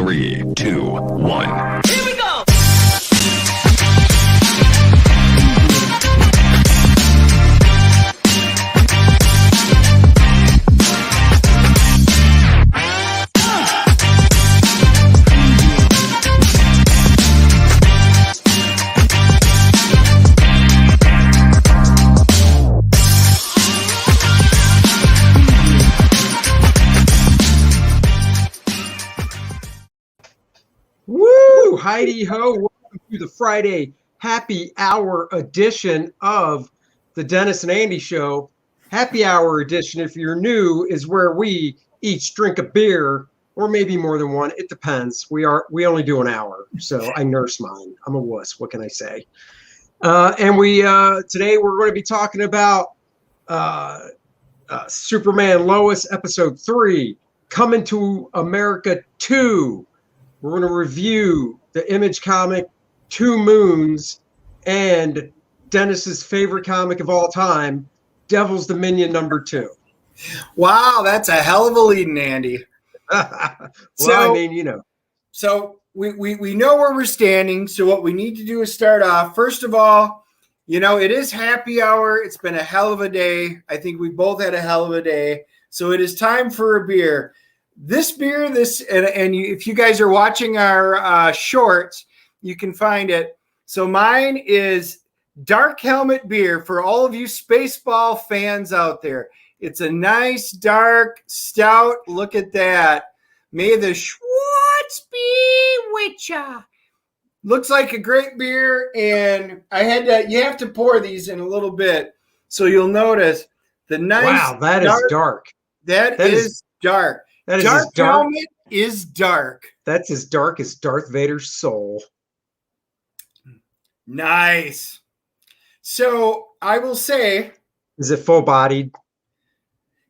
3, 2, 1. Here we go! Woo! Heidi ho! Welcome to the Friday happy hour edition of the Dennis and Andy Show. Happy hour edition, if you're new, is where we each drink a beer, or maybe more than one. It depends. We only do an hour, so I nurse mine. I'm a wuss. What can I say? And today we're going to be talking about Superman and Lois episode 3, Coming to America 2. We're going to review the Image comic, Two Moons, and Dennis's favorite comic of all time, Devil's Dominion #2. Wow, that's a hell of a lead-in, Andy. Well, I mean, you know. So we know where we're standing. So what we need to do is start off. First of all, you know, it is happy hour. It's been a hell of a day. I think we both had a hell of a day. So it is time for a beer. This beer, if you guys are watching our shorts, you can find it. So mine is Dark Helmet beer for all of you Spaceball fans out there. It's a nice, dark, stout. Look at that. May the Schwartz be with ya. Looks like a great beer, and you have to pour these in a little bit, so you'll notice the nice. Wow, that is dark. That is dark. That is Dark as dark. Helmet is dark. That's as dark as Darth Vader's soul. Nice. So I will say, Is it full-bodied?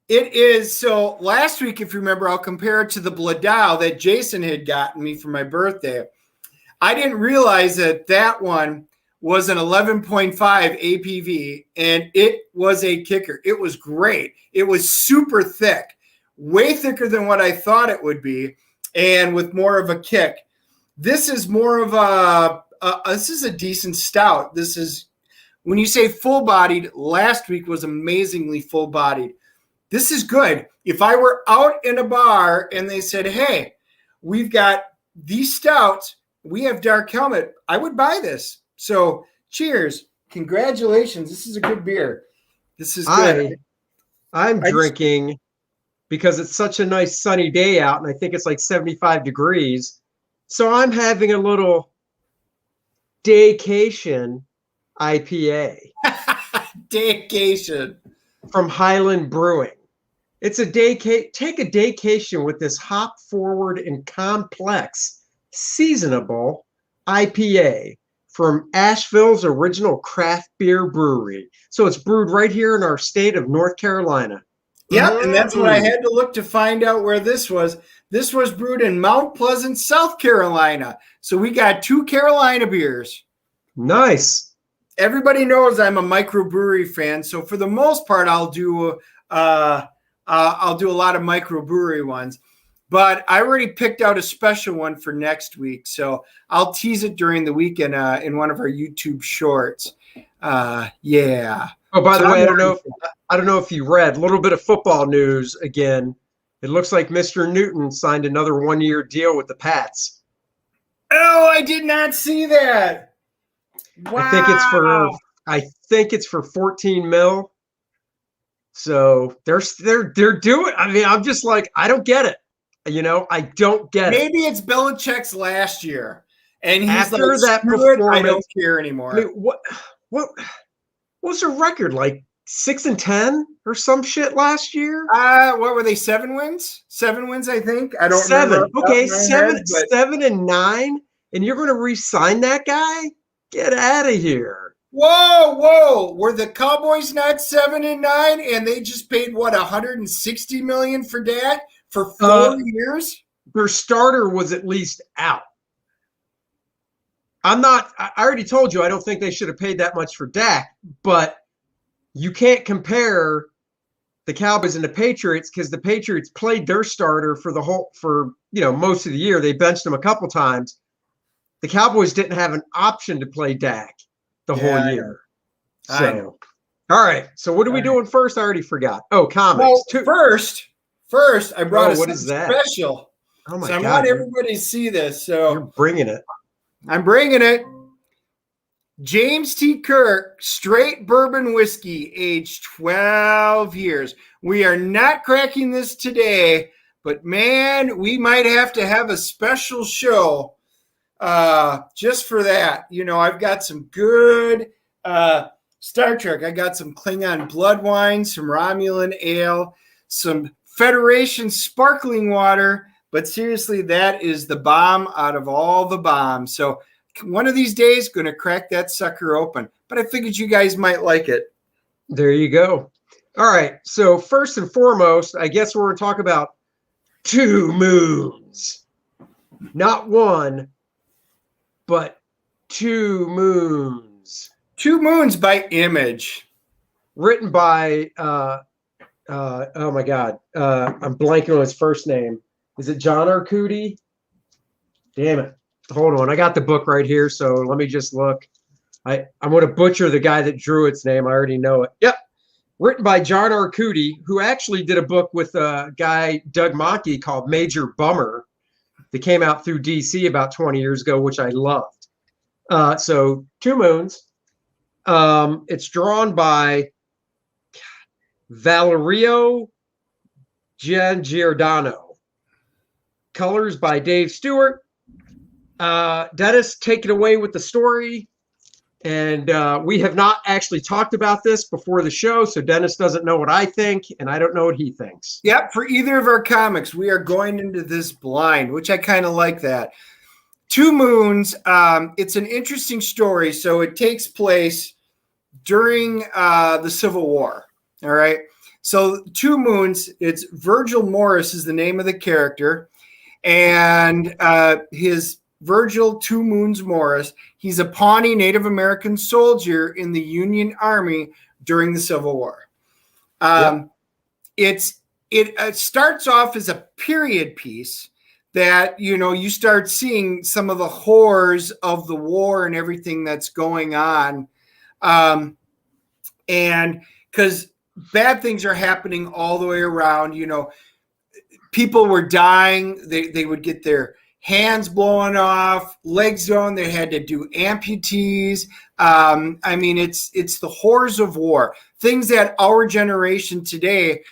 it is. So last week, if you remember, I'll compare it to the Bladau that Jason had gotten me for my birthday. I didn't realize that one was an 11.5 APV, and it was a kicker. It was great. It was super thick. Way thicker than what I thought it would be, and with more of a kick. This is more of this is a decent stout. This is, when you say full-bodied, last week was amazingly full-bodied. This is good. If I were out in a bar and they said, hey, we've got these stouts, we have Dark Helmet, I would buy this. So cheers. Congratulations. This is a good beer. This is good. I'm drinking because it's such a nice sunny day out, and I think it's like 75 degrees. So I'm having a little Daycation IPA. Daycation. From Highland Brewing. It's a take a daycation with this hop forward and complex seasonable IPA from Asheville's original craft beer brewery. So it's brewed right here in our state of North Carolina. Yeah, and that's what I had to look to find out where this was. This was brewed in Mount Pleasant, South Carolina. So we got 2 Carolina beers. Nice. Everybody knows I'm a microbrewery fan, so for the most part, I'll do a lot of microbrewery ones. But I already picked out a special one for next week, so I'll tease it during the week in one of our YouTube shorts. Yeah. Oh, by the way, I don't know if you read a little bit of football news again. It looks like Mr. Newton signed another 1-year deal with the Pats. Oh, I did not see that. Wow. I think it's for 14 mil. So they're doing. I mean, I'm just like, I don't get it. You know, I don't get it. Maybe it's Belichick's last year, and he's after like, that performance, I don't performance, care anymore. I mean, what was their record, like 6-10 or some shit last year? What were they? 7 wins? 7 wins, I think. I don't remember. Okay, 7-9, and you're going to re-sign that guy? Get out of here! Whoa! Were the Cowboys not 7-9, and they just paid what, $160 million for Dak for 4 years? Their starter was at least out. I already told you I don't think they should have paid that much for Dak, but you can't compare the Cowboys and the Patriots, because the Patriots played their starter for most of the year. They benched him a couple times. The Cowboys didn't have an option to play Dak the whole year. I know. All right. So what are we doing first? I already forgot. Oh, comics. Well, first I brought what is that? special. Oh my so I God! want everybody to see this. So you're bringing it. I'm bringing it. James T. Kirk, straight bourbon whiskey, aged 12 years. We are not cracking this today, but man, we might have to have a special show just for that. You know, I've got some good Star Trek. I got some Klingon blood wine, some Romulan ale, some Federation sparkling water. But seriously, that is the bomb out of all the bombs. So one of these days, going to crack that sucker open. But I figured you guys might like it. There you go. All right. So first and foremost, I guess we're going to talk about two moons. Not one, but two moons. Two Moons by Image. Written by, oh my God, I'm blanking on his first name. Is it John Arcudi? Damn it. Hold on. I got the book right here, so let me just look. I'm going to butcher the guy that drew its name. I already know it. Yep. Written by John Arcudi, who actually did a book with a guy, Doug Mackey, called Major Bummer that came out through DC about 20 years ago, which I loved. So Two Moons. It's drawn by Valerio Giangiordano. Colors by Dave Stewart. Dennis, take it away with the story. And we have not actually talked about this before the show, so Dennis doesn't know what I think, and I don't know what he thinks. Yep, for either of our comics, we are going into this blind, which I kind of like that. Two Moons, it's an interesting story. So it takes place during the Civil War, all right? So Two Moons, it's Virgil Morris is the name of the character, and his Virgil Two Moons Morris, he's a Pawnee Native American soldier in the Union Army during the Civil War. It starts off as a period piece that, you know, you start seeing some of the horrors of the war and everything that's going on. And because bad things are happening all the way around, you know, people were dying. They would get their hands blown off, legs on. They had to do amputees. I mean, it's the horrors of war, things that our generation today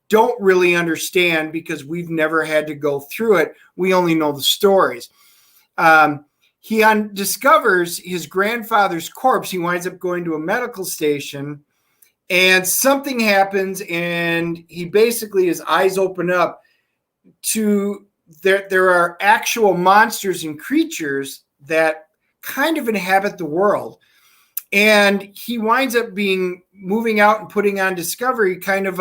don't really understand because we've never had to go through it. We only know the stories. He discovers his grandfather's corpse. He winds up going to a medical station, and something happens, and he basically, his eyes open up to there are actual monsters and creatures that kind of inhabit the world. And he winds up moving out and putting on Discovery kind of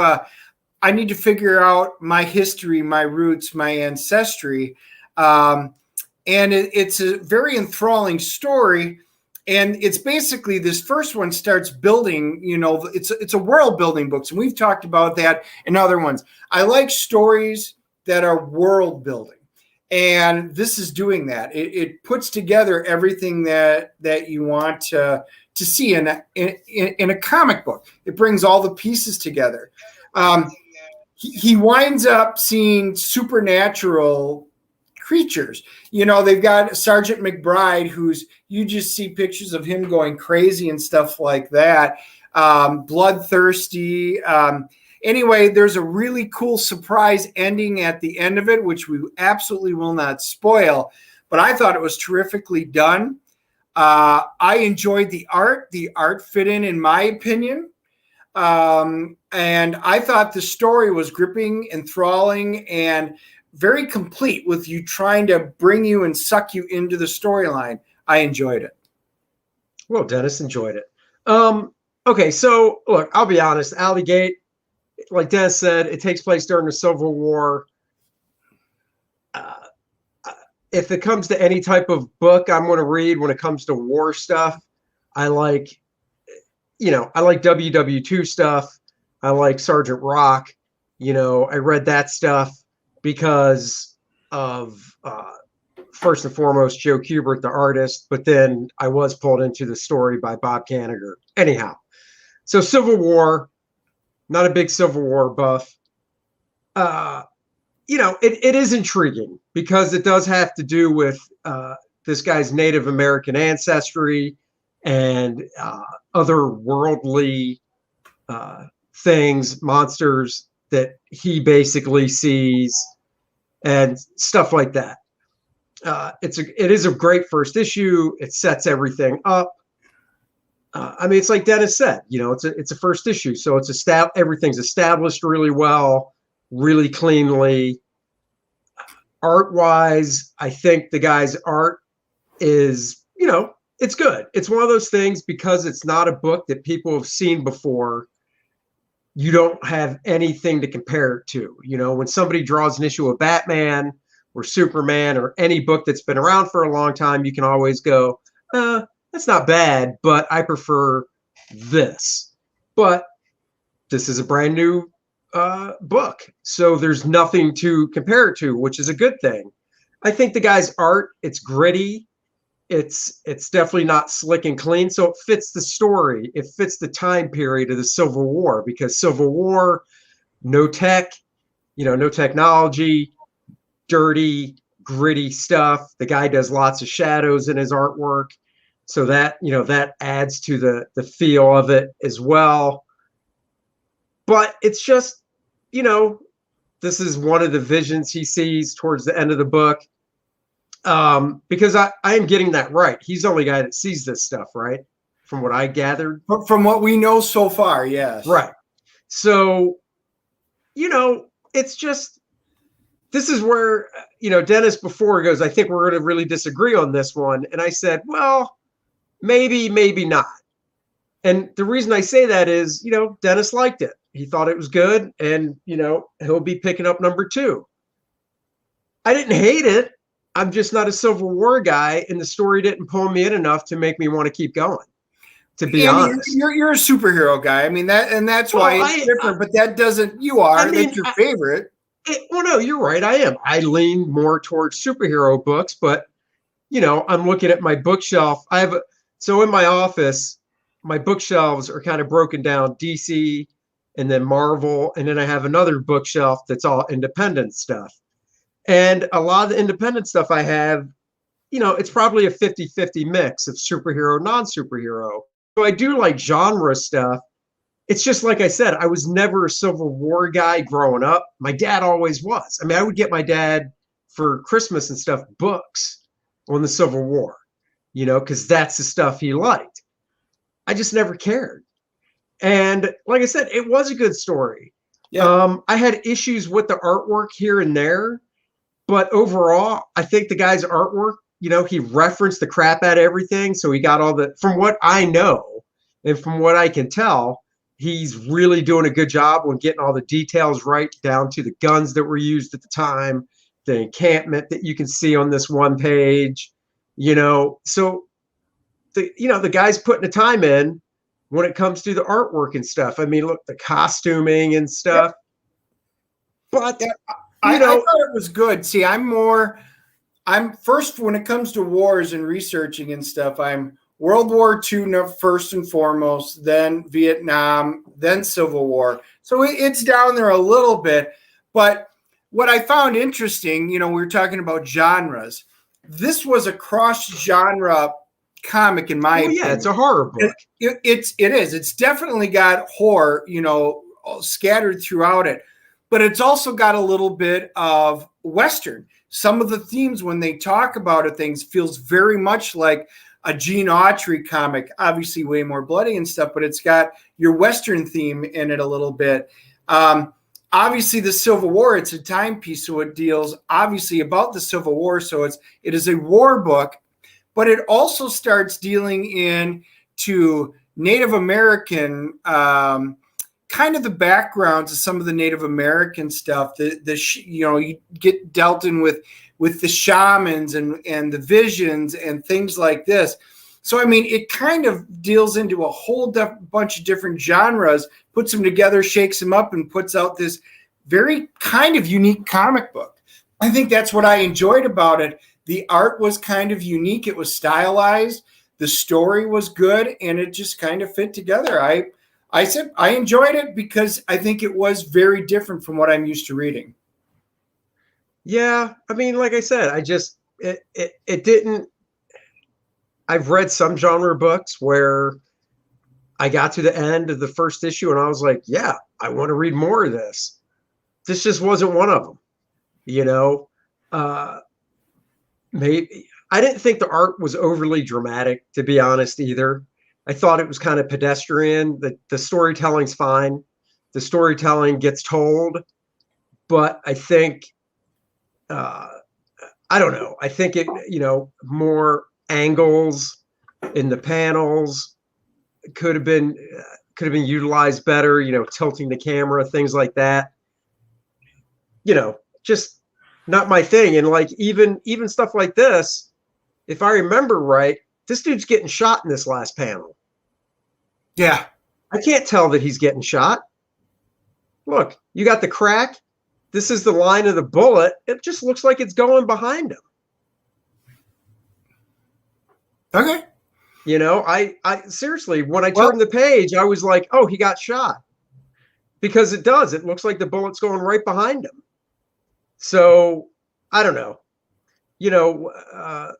I need to figure out my history, my roots, my ancestry. And it's a very enthralling story. And it's basically, this first one starts building, you know, it's a world building books. And we've talked about that in other ones. I like stories that are world building. And this is doing that. It puts together everything that you want to see in a comic book. It brings all the pieces together. He winds up seeing supernatural creatures. You know, they've got Sergeant McBride, you just see pictures of him going crazy and stuff like that. Bloodthirsty. Anyway, there's a really cool surprise ending at the end of it, which we absolutely will not spoil, but I thought it was terrifically done. I enjoyed the art. The art fit in my opinion. And I thought the story was gripping, enthralling, and very complete with you trying to bring you and suck you into the storyline. I enjoyed it. Well, Dennis enjoyed it. Okay, so look, I'll be honest. Alley Gate, like Dennis said, it takes place during the Civil War. If it comes to any type of book I'm going to read when it comes to war stuff, I like WW2 stuff. I like Sergeant Rock. I read that stuff because of first and foremost Joe Kubert, the artist, but then I was pulled into the story by Bob Kanigher. Anyhow, so Civil War, not a big Civil War buff. It is intriguing because it does have to do with this guy's Native American ancestry and otherworldly things, monsters that he basically sees and stuff like that. It is a great first issue. It sets everything up. It's like Dennis said, it's a first issue, so everything's established really well, really cleanly. Art-wise, I think the guy's art is, it's good. It's one of those things because it's not a book that people have seen before. You don't have anything to compare it to. When somebody draws an issue of Batman or Superman or any book that's been around for a long time, you can always go, that's not bad, but I prefer this. But this is a brand new book, so there's nothing to compare it to, which is a good thing. I think the guy's art, it's gritty. It's definitely not slick and clean, so it fits the story. It fits the time period of the Civil War, because Civil War, no tech, no technology, dirty, gritty stuff. The guy does lots of shadows in his artwork, so that that adds to the feel of it as well. But it's just, this is one of the visions he sees towards the end of the book. Because I am getting that right. He's the only guy that sees this stuff, right? From what I gathered. From what we know so far, yes. Right. So, it's just, this is where, Dennis before goes, I think we're going to really disagree on this one. And I said, well, maybe not. And the reason I say that is, Dennis liked it. He thought it was good. And, he'll be picking up number 2. I didn't hate it. I'm just not a Civil War guy, and the story didn't pull me in enough to make me want to keep going. To be honest, you're a superhero guy. That's why it's different. But that doesn't. You are. That's your favorite. No, you're right. I am. I lean more towards superhero books, but I'm looking at my bookshelf. So in my office, my bookshelves are kind of broken down: DC, and then Marvel, and then I have another bookshelf that's all independent stuff. And a lot of the independent stuff I have, it's probably a 50-50 mix of superhero, non-superhero. So I do like genre stuff. It's just like I said, I was never a Civil War guy growing up. My dad always was. I would get my dad for Christmas and stuff books on the Civil War, because that's the stuff he liked. I just never cared. And like I said, it was a good story. Yeah. I had issues with the artwork here and there. But overall, I think the guy's artwork, he referenced the crap out of everything. So he got from what I know and from what I can tell, he's really doing a good job on getting all the details right, down to the guns that were used at the time, the encampment that you can see on this one page, So, the guy's putting the time in when it comes to the artwork and stuff. Look, the costuming and stuff. Yeah. But... I thought it was good. See, I'm first when it comes to wars and researching and stuff, I'm World War II first and foremost, then Vietnam, then Civil War. So it's down there a little bit. But what I found interesting, we were talking about genres. This was a cross-genre comic in my opinion. Yeah, it's a horror book. It is. It's definitely got horror, scattered throughout it. But it's also got a little bit of Western. Some of the themes when they talk about it, things feels very much like a Gene Autry comic, obviously way more bloody and stuff, but it's got your Western theme in it a little bit. Obviously the Civil War, it's a timepiece, so it deals obviously about the Civil War. So it is a war book, but it also starts dealing into Native American, kind of the backgrounds of some of the Native American stuff. You get dealt in with the shamans and the visions and things like this. So, I mean, it kind of deals into a whole bunch of different genres, puts them together, shakes them up, and puts out this very kind of unique comic book. I think that's what I enjoyed about it. The art was kind of unique. It was stylized. The story was good, and it just kind of fit together. I said I enjoyed it because I think it was very different from what I'm used to reading. Yeah, I mean, like I said, it didn't. I've read some genre books where I got to the end of the first issue and I was like, yeah, I want to read more of this. This just wasn't one of them, you know. Maybe I didn't think the art was overly dramatic, to be honest, either. I thought it was kind of pedestrian. The storytelling's fine. The storytelling gets told, but I think I don't know. I think it, more angles in the panels could have been utilized better, tilting the camera, things like that. Just not my thing. And like even stuff like this, if I remember right, this dude's getting shot in this last panel. Yeah. I can't tell that he's getting shot. Look, you got the crack. This is the line of the bullet. It just looks like it's going behind him. Okay. I seriously, when I turned the page, I was like, oh, he got shot. Because it does. It looks like the bullet's going right behind him. So, I don't know. I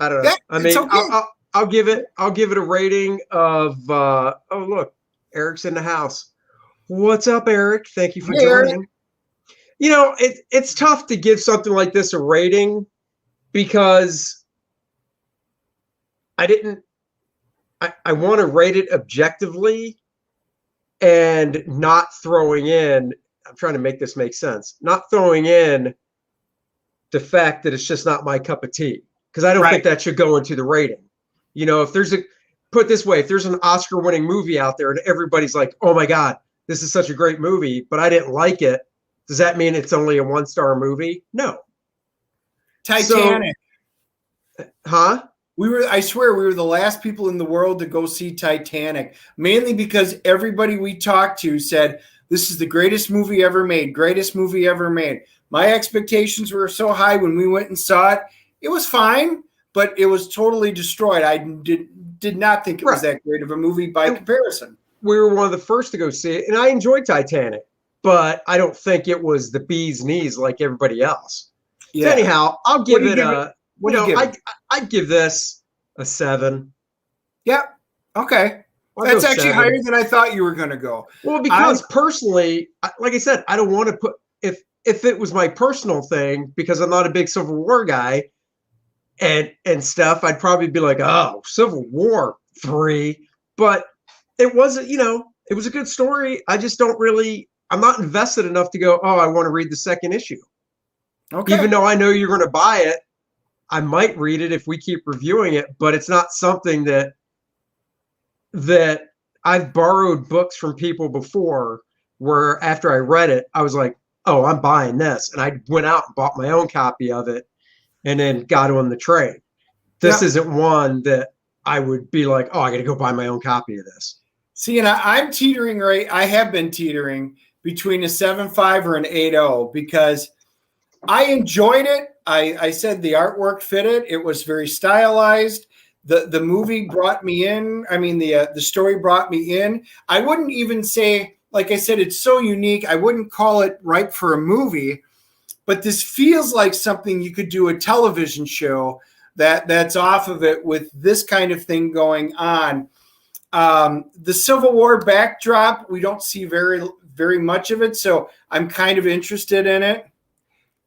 don't know. I mean, okay. I'll give it a rating of oh, look, Eric's in the house. What's up, Eric? Thank you for joining. It's tough to give something like this a rating because I want to rate it objectively and not throwing in, I'm trying to make this make sense, not throwing in the fact that it's just not my cup of tea, because I don't think that should go into the rating. If there's put this way, if there's an Oscar winning movie out there and everybody's like, oh my God, this is such a great movie, but I didn't like it, does that mean it's only a 1-star movie? No. Titanic. Huh? I swear we were the last people in the world to go see Titanic, mainly because everybody we talked to said, this is the greatest movie ever made, greatest movie ever made. My expectations were so high when we went and saw it. It was fine, but it was totally destroyed. I did not think it was that great of a movie by comparison. We were one of the first to go see it, and I enjoyed Titanic, but I don't think it was the bee's knees like everybody else. Yeah. So anyhow, I'll give it a... I'd give this a 7. Yeah. Okay. That's actually 7. Higher than I thought you were going to go. Well, because personally, like I said, I don't want to put, if it was my personal thing, because I'm not a big Civil War guy and stuff, I'd probably be like, oh, Civil War 3. But it wasn't, it was a good story. I just I'm not invested enough to go, oh, I want to read the second issue. Okay. Even though I know you're going to buy it, I might read it if we keep reviewing it, but it's not something that I've borrowed books from people before where after I read it, I was like, oh, I'm buying this. And I went out and bought my own copy of it and then got on the train. This isn't one that I would be like, oh, I got to go buy my own copy of this. See, and I'm teetering I have been teetering between a 7.5 or an 8.0 because I enjoyed it. I said the artwork fitted. It was very stylized. The movie brought me in. I mean, the story brought me in. I wouldn't even say, like I said, it's so unique. I wouldn't call it right for a movie, but this feels like something you could do a television show that's off of it with this kind of thing going on. The Civil War backdrop, we don't see very, very much of it. So I'm kind of interested in it.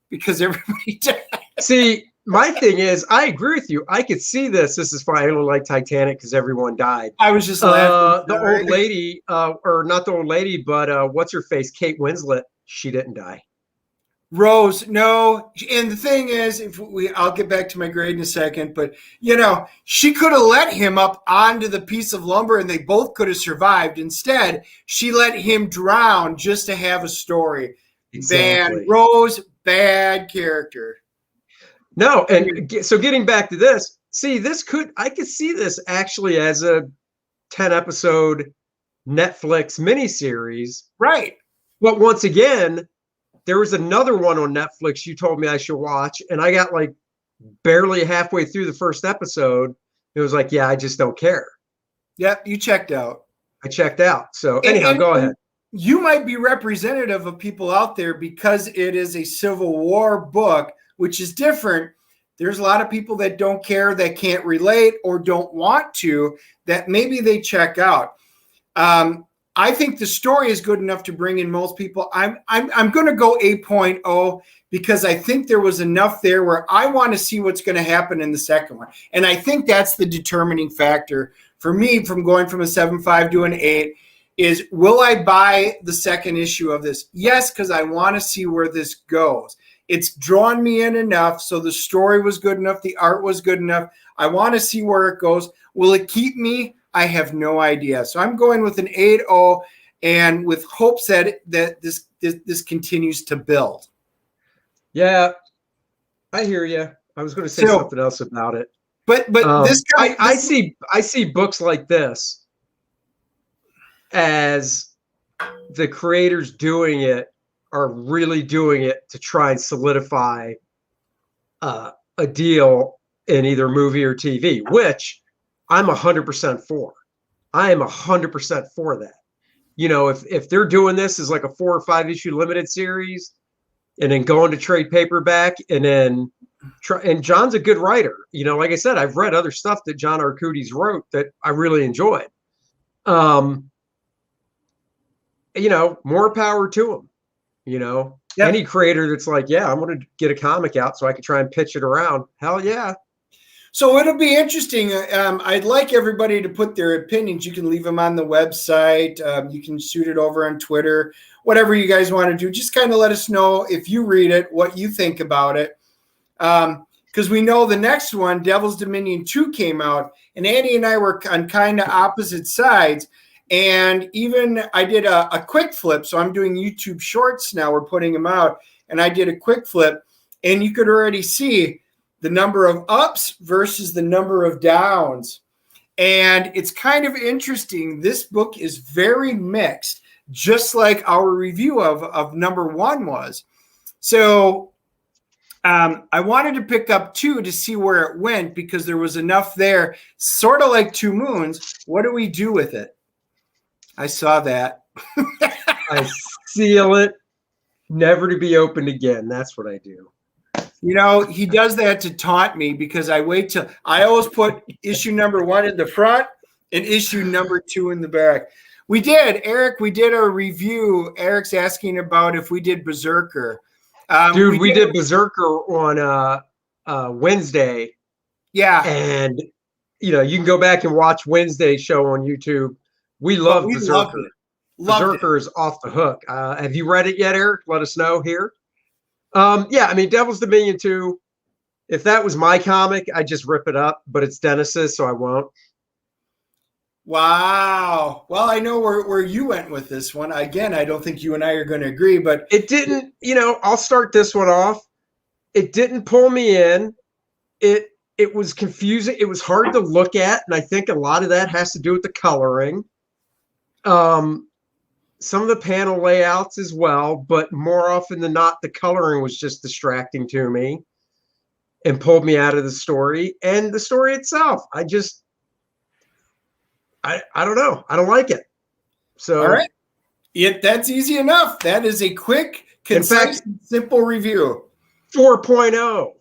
Because everybody died. See, my thing is, I agree with you. I could see this. This is fine. I don't like Titanic because everyone died. I was just laughing. The old lady, or not the old lady, but what's her face? Kate Winslet. She didn't die. Rose, no. And the thing is, I'll get back to my grade in a second, but she could have let him up onto the piece of lumber and they both could have survived. Instead, she let him drown just to have a story. Exactly. Rose, bad character. No, and so getting back to this, see, I could see this actually as a 10 episode Netflix miniseries. Right. But once again, there was another one on Netflix you told me I should watch, and I got like barely halfway through the first episode. It was like, yeah, I just don't care. Yep, you checked out. I checked out. So anyhow, go ahead. You might be representative of people out there because it is a Civil War book, which is different. There's a lot of people that don't care, that can't relate, or don't want to, that maybe they check out. I think the story is good enough to bring in most people. I'm going to go 8.0 because I think there was enough there where I want to see what's going to happen in the second one. And I think that's the determining factor for me from going from a 7.5 to an 8 is, will I buy the second issue of this? Yes, because I want to see where this goes. It's drawn me in enough, so the story was good enough, the art was good enough. I want to see where it goes. Will it keep me? I have no idea. So I'm going with an 8.0 and with hopes that this continues to build. Yeah, I hear you. I was going to say something else about it. But I see books like this as the creators doing it are really doing it to try and solidify a deal in either movie or TV, which I'm 100% for. I am 100% for that. You know, if they're doing this as like a 4 or 5 issue limited series and then going to trade paperback and then and John's a good writer. You know, like I said, I've read other stuff that John Arcudis wrote that I really enjoyed. You know, more power to him. You know, yep. Any creator that's like, yeah, I'm going to get a comic out so I can try and pitch it around. Hell yeah. So it'll be interesting. I'd like everybody to put their opinions. You can leave them on the website. You can shoot it over on Twitter, whatever you guys want to do. Just kind of let us know if you read it, what you think about it. Because we know the next one, Devil's Dominion 2, came out, and Andy and I were on kind of opposite sides. And even I did a quick flip. So I'm doing YouTube shorts now. We're putting them out. And I did a quick flip. And you could already see the number of ups versus the number of downs. And it's kind of interesting. This book is very mixed, just like our review of number 1 was. So I wanted to pick up 2 to see where it went because there was enough there, sort of like Two Moons. What do we do with it? I saw that. I seal it, never to be opened again. That's what I do. You know, he does that to taunt me because I always put issue number 1 in the front and issue number 2 in the back. We did a review. Eric's asking about if we did Berserker. Dude, we did Berserker on Wednesday. Yeah. And, you know, you can go back and watch Wednesday's show on YouTube. We love Berserker. Berserker is off the hook. Have you read it yet, Eric? Let us know here. Yeah, I mean, Devil's Dominion 2, if that was my comic, I'd just rip it up, but it's Dennis's, so I won't. Wow. Well, I know where you went with this one. Again, I don't think you and I are going to agree, but it didn't, you know, I'll start this one off. It didn't pull me in. It was confusing. It was hard to look at, and I think a lot of that has to do with the coloring. Some of the panel layouts as well, but more often than not, the coloring was just distracting to me and pulled me out of the story. And the story itself, I don't know. I don't like it. So, all right. That's easy enough. That is a quick, concise, simple review. 4.0.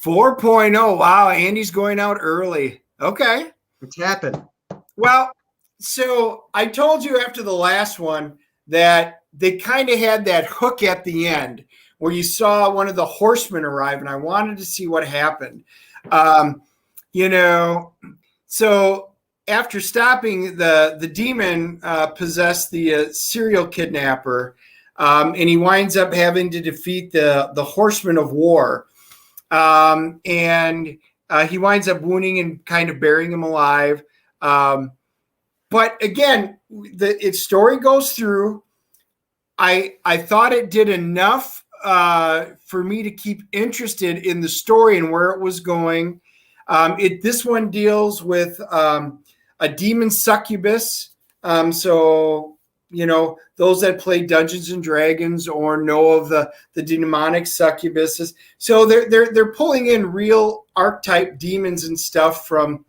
4.0. Wow. Andy's going out early. Okay. What's happened? Well, so I told you after the last one that they kind of had that hook at the end where you saw one of the horsemen arrive, and I wanted to see what happened. You know, so after stopping the demon possessed the serial kidnapper, and he winds up having to defeat the horsemen of war. And he winds up wounding and kind of burying him alive. But again, its story goes through. I thought it did enough for me to keep interested in the story and where it was going. This one deals with a demon succubus. So those that play Dungeons and Dragons or know of the demonic succubuses. So they're pulling in real archetype demons and stuff from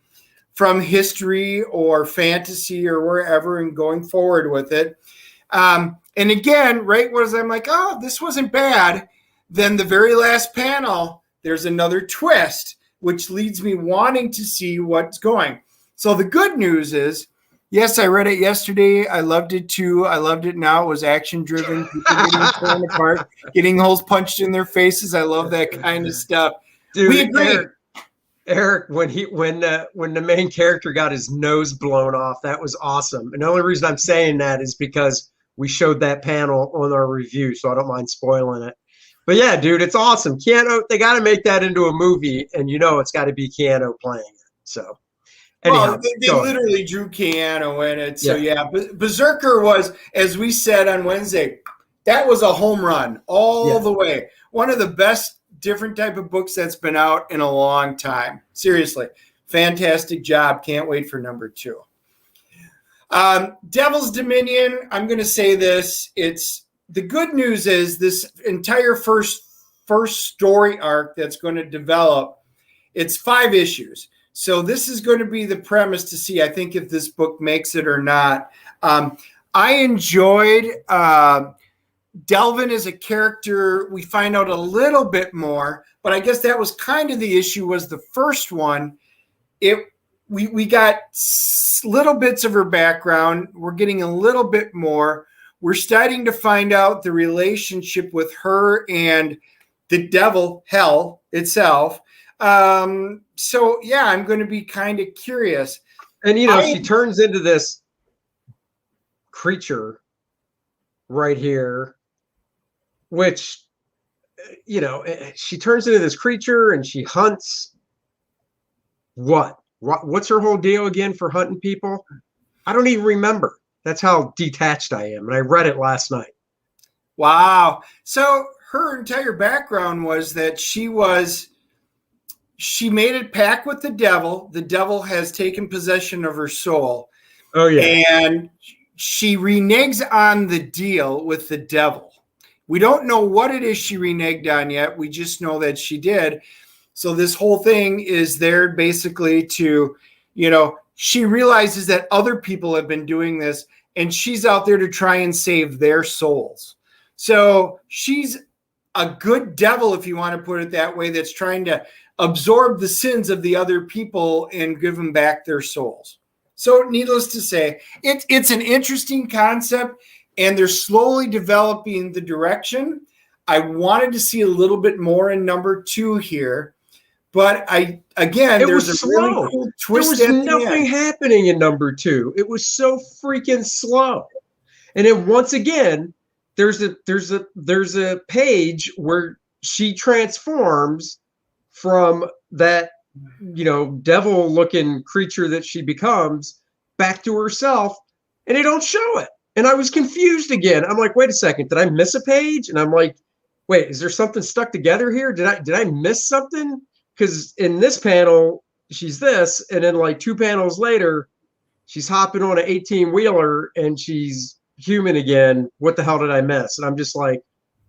history or fantasy or wherever and going forward with it. And again, right was I'm like, oh, this wasn't bad. Then the very last panel, there's another twist, which leads me wanting to see what's going. So the good news is, yes, I read it yesterday. I loved it too. I loved it now. It was action driven. People getting torn apart, getting holes punched in their faces. I love that kind of stuff. Dude, we agree. Eric, when the main character got his nose blown off, that was awesome. And the only reason I'm saying that is because we showed that panel on our review, so I don't mind spoiling it. But yeah, dude, it's awesome. Keanu, they got to make that into a movie, and it's got to be Keanu playing it. So. Anyhow, well, they literally drew Keanu in it. So, yeah. Berserker was, as we said on Wednesday, that was a home run all the way. One of the best different type of books that's been out in a long time. Seriously. Fantastic job. Can't wait for number 2. Devil's Dominion, I'm going to say this. The good news is this entire first story arc that's going to develop, it's 5 issues. So this is going to be the premise to see, I think, if this book makes it or not. I enjoyed Delvin as a character. We find out a little bit more, but I guess that was kind of the issue was the first one. We got little bits of her background. We're getting a little bit more. We're starting to find out the relationship with her and the devil, hell itself. So yeah, I'm going to be kind of curious. And she turns into this creature right here, which she turns into this creature and she hunts. What's her whole deal again for hunting people? I don't even remember. That's how detached I am. And I read it last night. Wow. So her entire background was that she made a pact with the devil. The devil has taken possession of her soul. Oh, yeah. And she reneges on the deal with the devil. We don't know what it is she reneged on yet. We just know that she did. So this whole thing is there basically to, she realizes that other people have been doing this and she's out there to try and save their souls. So she's a good devil, if you want to put it that way, that's trying to absorb the sins of the other people and give them back their souls. So needless to say, it's an interesting concept and they're slowly developing the direction. I wanted to see a little bit more in number 2 here, but there's a really cool twist. There was nothing happening in number 2. It was so freaking slow. And then once again, there's a page where she transforms from that, devil looking creature that she becomes back to herself, and they don't show it. And I was confused again. I'm like, wait a second, did I miss a page? And I'm like, wait, is there something stuck together here? Did I miss something? Because in this panel, she's this, and then like 2 panels later, she's hopping on an 18-wheeler and she's human again. What the hell did I miss? And I'm just like,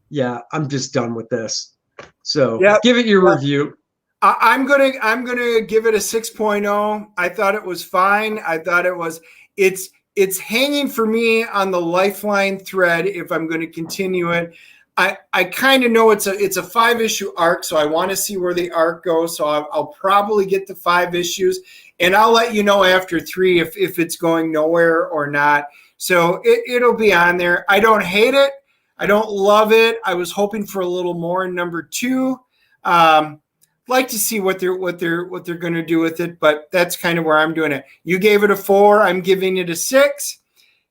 yeah, I'm just done with this. So give it your review. I'm gonna give it a 6.0. I thought it was fine. I thought it's hanging for me on the lifeline thread if I'm going to continue it. I kind of know it's a 5-issue arc, so I want to see where the arc goes. So I'll probably get the 5 issues, and I'll let you know after 3 if it's going nowhere or not. So it'll be on there. I don't hate it. I don't love it. I was hoping for a little more in number 2. Like to see what they're going to do with it, but that's kind of where I'm doing it. You gave it a 4. I'm giving it a 6.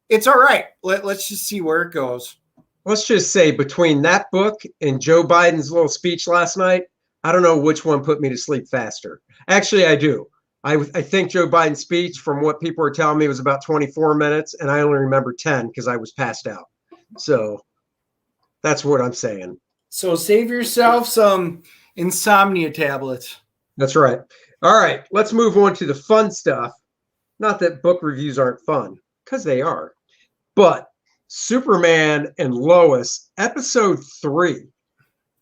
It's all right. Let's just see where it goes. Let's just say between that book and Joe Biden's little speech last night, I don't know which one put me to sleep faster. Actually, I do. I think Joe Biden's speech, from what people were telling me, was about 24 minutes, and I only remember 10 because I was passed out. So that's what I'm saying. So save yourself some insomnia tablets. That's right. All right, let's move on to the fun stuff. Not that book reviews aren't fun, because they are. But Superman and Lois, episode 3.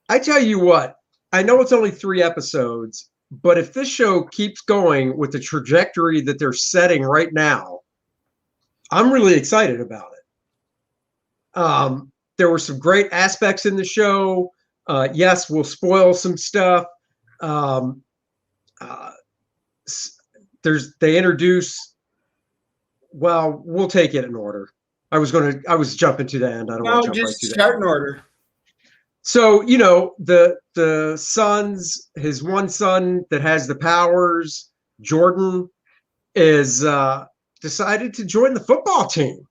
I tell you what, I know it's only 3 episodes, but if this show keeps going with the trajectory that they're setting right now, I'm really excited about it. There were some great aspects in the show. Yes, we'll spoil some stuff. They introduce. Well, we'll take it in order. I was jumping to the end. I don't want to jump right to that. Start in order. So, the sons, his one son that has the powers, Jordan, is decided to join the football team.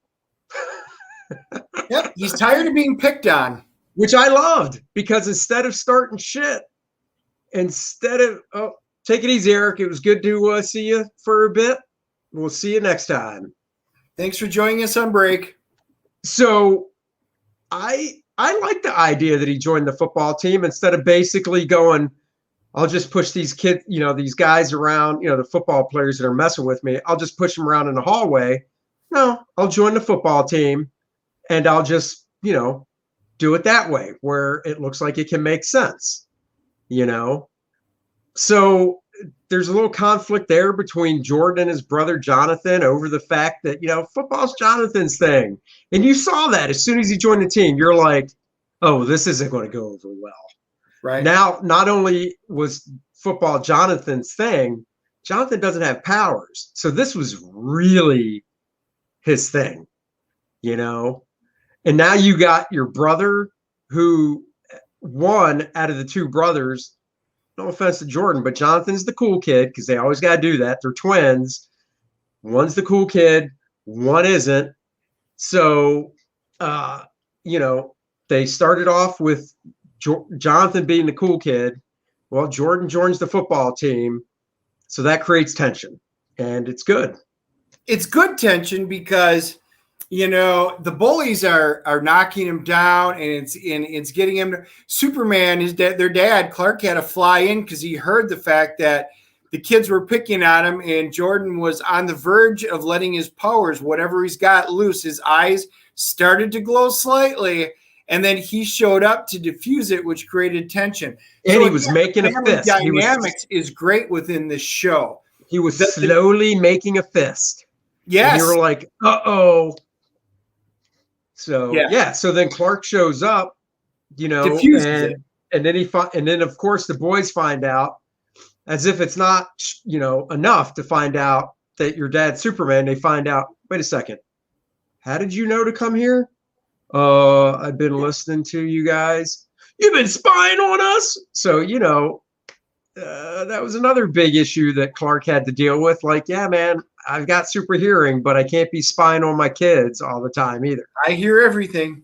Yep, he's tired of being picked on. Which I loved, because instead of starting shit, take it easy, Eric. It was good to see you for a bit. We'll see you next time. Thanks for joining us on break. So I like the idea that he joined the football team instead of basically going, I'll just push these kids, these guys around, the football players that are messing with me. I'll just push them around in the hallway. No, I'll join the football team and I'll just, do it that way where it looks like it can make sense, So there's a little conflict there between Jordan and his brother Jonathan over the fact that, football's Jonathan's thing. And you saw that as soon as he joined the team, you're like, oh, this isn't going to go over well. Right. Now, not only was football Jonathan's thing, Jonathan doesn't have powers. So this was really his thing, And now you got your brother who one out of the 2 brothers, no offense to Jordan, but Jonathan's the cool kid because they always got to do that. They're twins. One's the cool kid. One isn't. So, they started off with Jonathan being the cool kid. Well, Jordan joins the football team. So that creates tension. And it's good. It's good tension because, the bullies are knocking him down, and it's getting him. Superman, their dad, Clark, had to fly in because he heard the fact that the kids were picking on him, and Jordan was on the verge of letting his powers, whatever he's got, loose. His eyes started to glow slightly, and then he showed up to diffuse it, which created tension. And he was making a fist. Dynamics is great within this show. He was slowly making a fist. Yes. And you were like, uh-oh. So so then Clark shows up, diffuses it. And then of course the boys find out, as if it's not enough to find out that your dad's Superman. They find out, wait a second, how did you know to come here? I've been listening to you guys. You've been spying on us. So that was another big issue that Clark had to deal with. Like, yeah, man, I've got super hearing, but I can't be spying on my kids all the time either. I hear everything.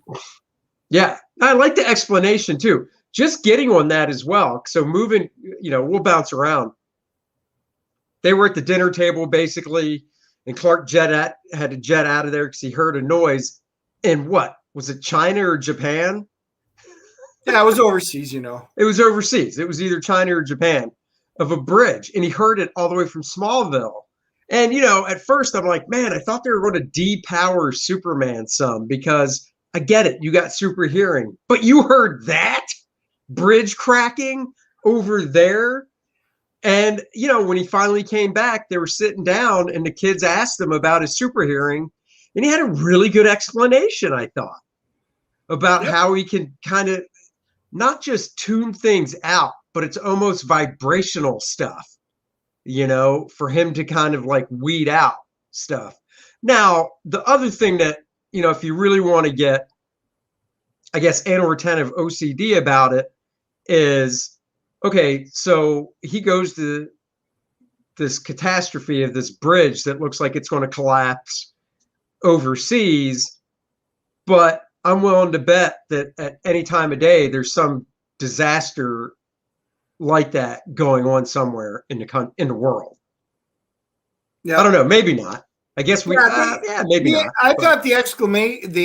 Yeah. I like the explanation too. Just getting on that as well. So moving, we'll bounce around. They were at the dinner table basically, and Clark had to jet out of there because he heard a noise. And what? Was it China or Japan? Yeah, it was overseas, It was overseas. It was either China or Japan, of a bridge. And he heard it all the way from Smallville. And, at first I'm like, man, I thought they were going to depower Superman some because I get it. You got super hearing. But you heard that bridge cracking over there. And, when he finally came back, they were sitting down and the kids asked him about his super hearing. And he had a really good explanation, I thought, about how he can kind of not just tune things out, but it's almost vibrational stuff, for him to kind of like weed out stuff. Now, the other thing that, if you really want to get, I guess, anal-retentive OCD about it is, okay, so he goes to this catastrophe of this bridge that looks like it's going to collapse overseas, but I'm willing to bet that at any time of day, there's some disaster like that going on somewhere in the world. Yeah. I don't know. Maybe not. I guess maybe not. I thought the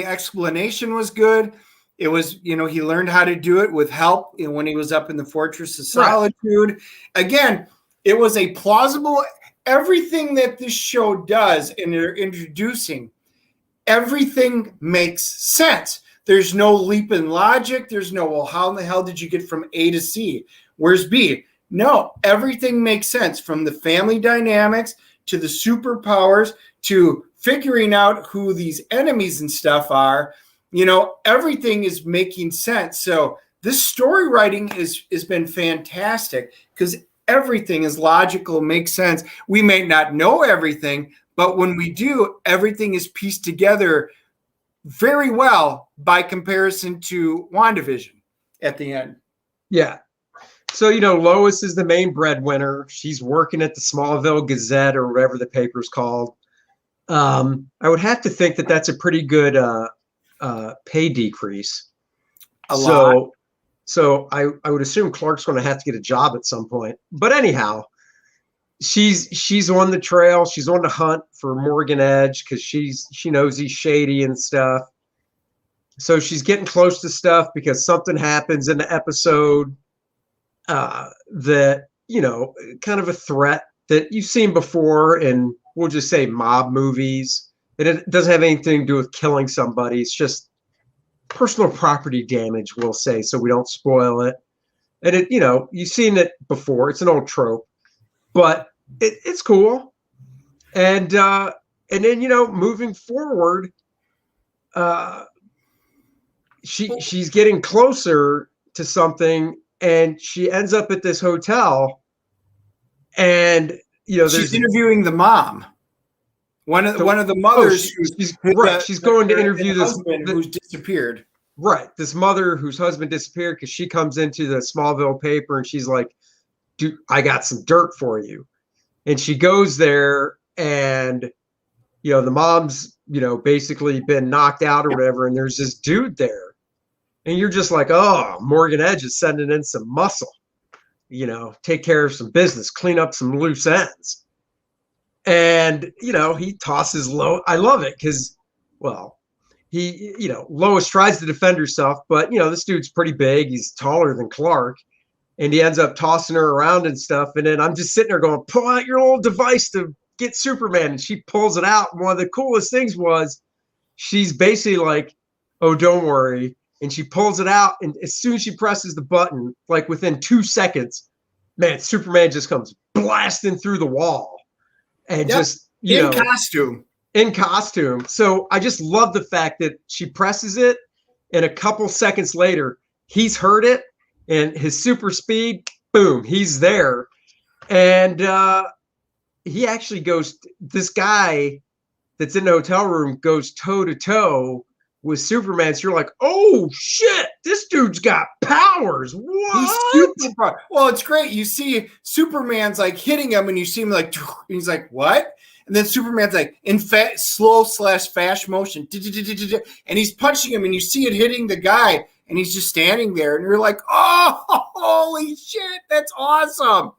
explanation was good. It was, he learned how to do it with help when he was up in the Fortress of Solitude. Right. Again, It was a plausible, everything that this show does, and they're introducing, everything makes sense. There's no leap in logic. There's no, well, how in the hell did you get from A to C? Where's B? No, everything makes sense, from the family dynamics to the superpowers to figuring out who these enemies and stuff are. You know, everything is making sense. So this story writing has been fantastic because everything is logical, makes sense. We may not know everything, but when we do, everything is pieced together very well by comparison to WandaVision at the end. Yeah. So, you know, Lois is the main breadwinner. She's working at the Smallville Gazette or whatever the paper's called. I would have to think that that's a pretty good pay decrease. A lot. So I would assume Clark's going to have to get a job at some point. But anyhow, she's on the trail. She's on the hunt for Morgan Edge because she knows he's shady and stuff. So she's getting close to stuff because something happens in the episode that, you know, kind of a threat that you've seen before in, we'll just say, mob movies. And it doesn't have anything to do with killing somebody. It's just personal property damage, we'll say, so we don't spoil it. And it, you know, you've seen it before. It's an old trope, but it's cool. And then, you know, moving forward, she's getting closer to something, and she ends up at this hotel, and you know, she's interviewing the mom. One of the mothers. She's going to interview this husband who's disappeared. Right, this mother whose husband disappeared, because she comes into the Smallville paper and she's like, "Dude, I got some dirt for you." And she goes there, and you know, the mom's, you know, basically been knocked out or whatever, and there's this dude there. And you're just like, oh, Morgan Edge is sending in some muscle, you know, take care of some business, clean up some loose ends. And, you know, he tosses Lois. I love it because, well, he, you know, Lois tries to defend herself, but, you know, this dude's pretty big. He's taller than Clark. And he ends up tossing her around and stuff. And then I'm just sitting there going, pull out your old device to get Superman. And she pulls it out. And one of the coolest things was she's basically like, oh, don't worry. And she pulls it out, and as soon as she presses the button, like within 2 seconds, man, Superman just comes blasting through the wall, and just, you know, in costume. So I just love the fact that she presses it, and a couple seconds later, he's heard it, and his super speed, boom, he's there, and he actually goes. This guy that's in the hotel room goes toe to toe with Superman. So you're like, oh shit, this dude's got powers. What? He's super. Well, it's great. You see Superman's like hitting him, and you see him like, and he's like, what? And then Superman's like in slow/fast motion, and he's punching him, and you see it hitting the guy, and he's just standing there, and you're like, oh, holy shit, that's awesome.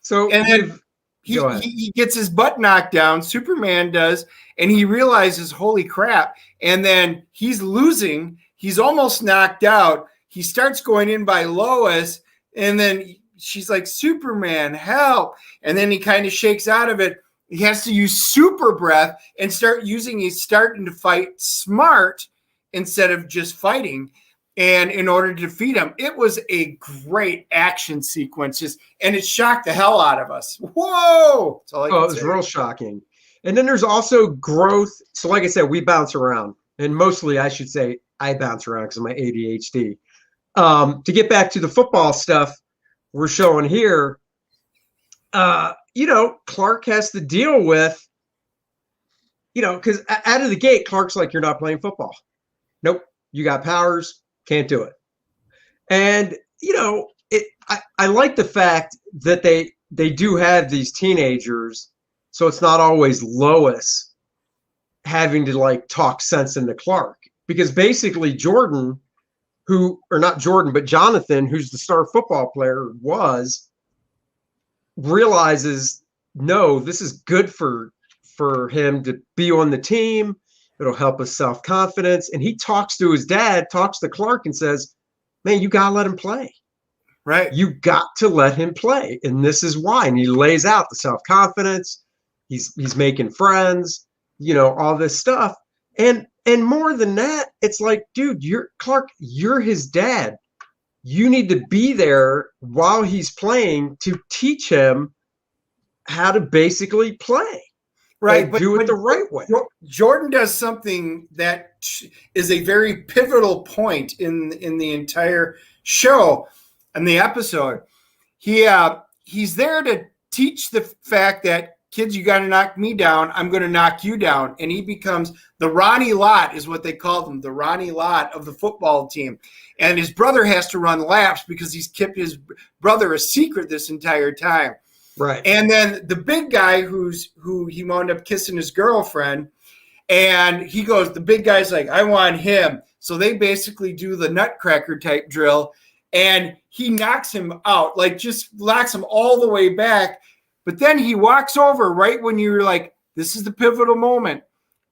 So and then he gets his butt knocked down. Superman does, and he realizes, holy crap. And then he's losing. He's almost knocked out. He starts going in by Lois, and then she's like, Superman, help. And then he kind of shakes out of it. He has to use super breath and he's starting to fight smart instead of just fighting. And in order to defeat him, it was a great action sequence, and it shocked the hell out of us. Whoa! It was real shocking. And then there's also growth. So like I said, we bounce around, and mostly I should say I bounce around because of my ADHD. To get back to the football stuff we're showing here, you know, Clark has to deal with, you know, because out of the gate, Clark's like, you're not playing football. Nope. You got powers. Can't do it. And, you know, I like the fact that they do have these teenagers, so it's not always Lois having to like talk sense into Clark, because basically Jonathan, who's the star football player, realizes, no, this is good for him to be on the team. It'll help his self-confidence. And he talks to his dad, talks to Clark, and says, man, you got to let him play. Right. You got to let him play, and this is why. And he lays out the self-confidence. He's making friends, all this stuff. And more than that, it's like, dude, you're his dad. You need to be there while he's playing to teach him how to basically play. Right, do it the right way. Jordan does something that is a very pivotal point in the entire show and the episode. He's there to teach the fact that, kids, you got to knock me down. I'm going to knock you down. And he becomes the Ronnie Lott, is what they called him, the Ronnie Lott of the football team. And his brother has to run laps because he's kept his brother a secret this entire time. Right. And then the big guy who he wound up kissing his girlfriend, and he goes, the big guy's like, I want him. So they basically do the nutcracker type drill, and he knocks him out, like just knocks him all the way back. But then he walks over right when you're like, this is the pivotal moment.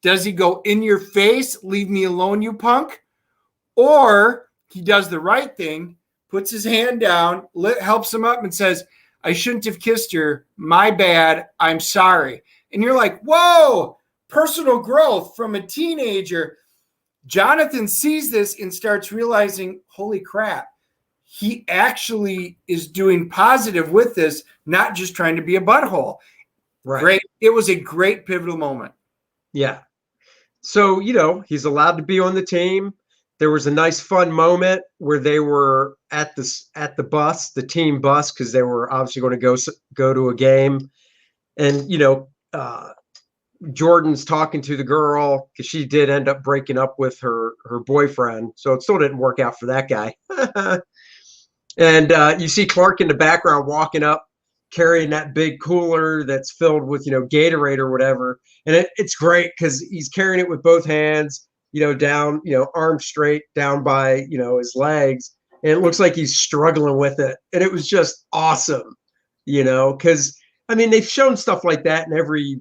Does he go in your face, leave me alone, you punk? Or he does the right thing, puts his hand down, helps him up and says, I shouldn't have kissed her. My bad. I'm sorry. And you're like, whoa, personal growth from a teenager. Jonathan sees this and starts realizing, holy crap, he actually is doing positive with this, not just trying to be a butthole. Right. Great. It was a great pivotal moment. Yeah. So, he's allowed to be on the team. There was a nice fun moment where they were at the bus, the team bus, because they were obviously going to go to a game. And, Jordan's talking to the girl because she did end up breaking up with her boyfriend. So it still didn't work out for that guy. And you see Clark in the background walking up, carrying that big cooler that's filled with, Gatorade or whatever. And it's great because he's carrying it with both hands, down, arms straight down by, his legs. And it looks like he's struggling with it. And it was just awesome, because, they've shown stuff like that in every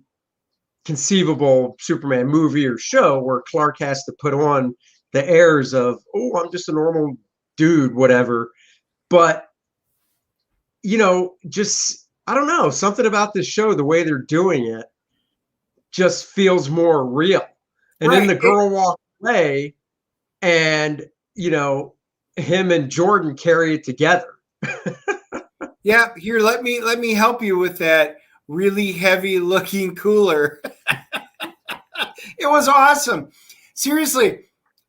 conceivable Superman movie or show where Clark has to put on the airs of, oh, I'm just a normal dude, whatever. But, just, I don't know, something about this show, the way they're doing it just feels more real. And then the girl walked away and, him and Jordan carry it together. Yeah. Here, let me help you with that really heavy looking cooler. It was awesome. Seriously.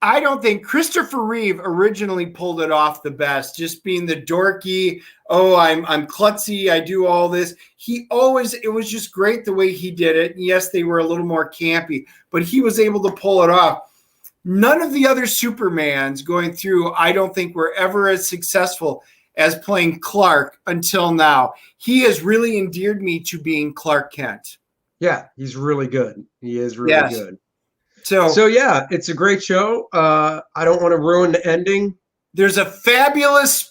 I don't think Christopher Reeve originally pulled it off the best, just being the dorky, I'm klutzy, I do all this. It was just great the way he did it. Yes, they were a little more campy, but he was able to pull it off. None of the other Supermans going through, I don't think, were ever as successful as playing Clark until now. He has really endeared me to being Clark Kent. Yeah, he's really good. He is really good. So yeah, it's a great show. I don't want to ruin the ending. There's a fabulous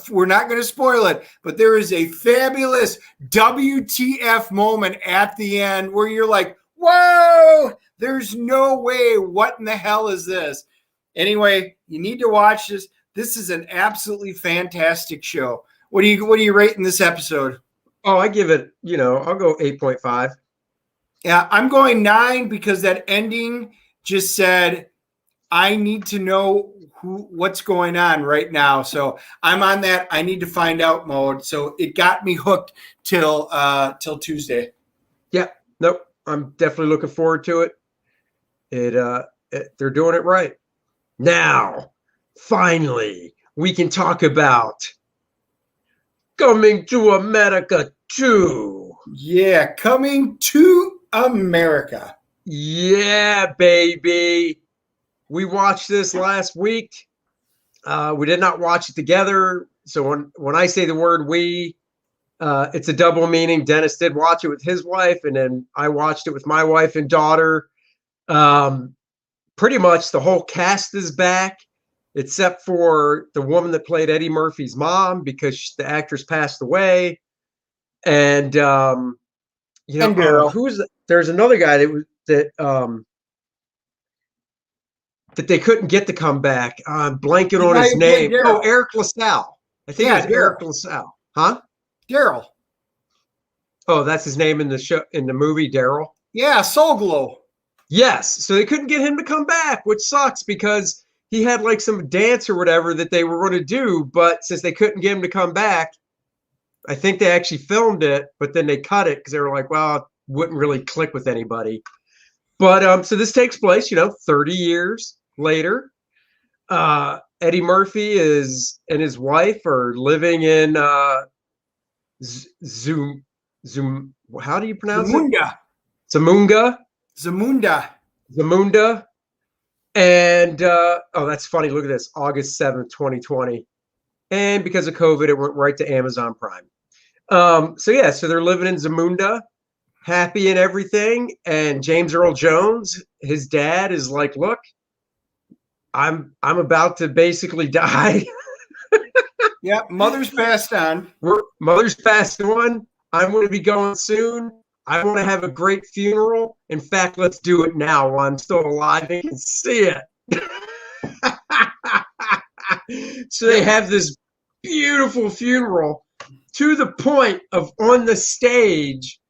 we're not going to spoil it, but there is a fabulous WTF moment at the end where you're like, whoa, there's no way. What in the hell is this? Anyway, you need to watch this. This is an absolutely fantastic show. What do you rate in this episode? Oh, I give it, I'll go 8.5. Yeah, I'm going 9 because that ending just said, I need to know what's going on right now. So I'm on that I need to find out mode. So it got me hooked till Tuesday. Yeah, nope. I'm definitely looking forward to it. They're doing it right. Now, finally, we can talk about Coming to America 2. Yeah, Coming to America. Yeah, baby. We watched this last week. We did not watch it together. So when I say the word we, it's a double meaning. Dennis did watch it with his wife, and then I watched it with my wife and daughter. Pretty much the whole cast is back, except for the woman that played Eddie Murphy's mom, because the actress passed away. And there's another guy that they couldn't get to come back. I'm blanking on his name. Oh, Eric LaSalle. I think it was Eric LaSalle. Huh? Daryl. Oh, that's his name in the show, in the movie, Daryl. Yeah, Soul Glow. Yes. So they couldn't get him to come back, which sucks because he had like some dance or whatever that they were going to do. But since they couldn't get him to come back, I think they actually filmed it, but then they cut it because they were like, well, it wouldn't really click with anybody. But so this takes place, 30 years later. Eddie Murphy is and his wife are living in Zoom. How do you pronounce Zamunda. it? Zamunda. Zamunda. Zamunda. And oh, that's funny. Look at this. August 7th, 2020. And because of COVID, it went right to Amazon Prime. So they're living in Zamunda, happy and everything. And James Earl Jones, his dad, is like, look, I'm about to basically die. Yeah, mother's passed on. Mother's passed on. I'm going to be going soon. I want to have a great funeral. In fact, let's do it now while I'm still alive and can see it. So they have this beautiful funeral to the point of on the stage,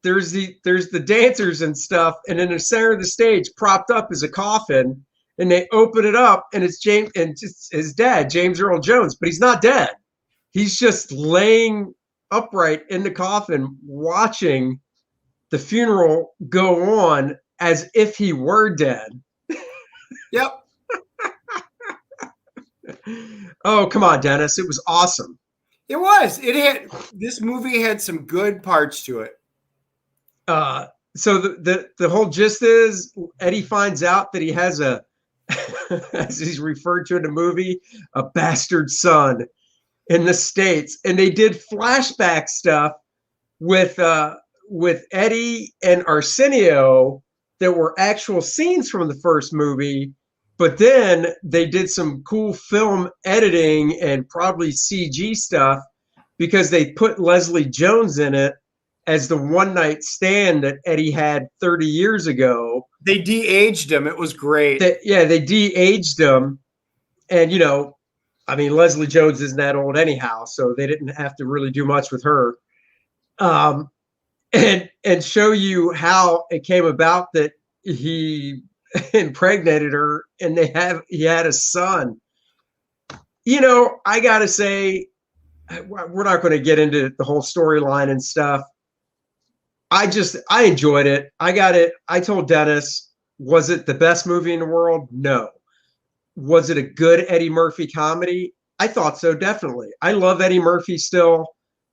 there's the dancers and stuff, and in the center of the stage, propped up is a coffin, and they open it up, and it's James and it's his dad, James Earl Jones, but he's not dead. He's just laying upright in the coffin, watching the funeral go on as if he were dead. Yep. Oh, come on, Dennis. It was awesome. It was. This movie had some good parts to it. So the whole gist is Eddie finds out that he has a, as he's referred to in the movie, a bastard son in the States. And they did flashback stuff with Eddie and Arsenio that were actual scenes from the first movie. But then they did some cool film editing and probably CG stuff because they put Leslie Jones in it as the one night stand that Eddie had 30 years ago. They de-aged him. It was great. They de-aged him. And, Leslie Jones isn't that old anyhow, so they didn't have to really do much with her. And show you how it came about that he impregnated her and he had a son. I gotta say, we're not going to get into the whole storyline and stuff. I enjoyed it. I told Dennis, was it the best movie in the world? No. Was it a good Eddie Murphy comedy? I thought so, definitely. I love Eddie Murphy still.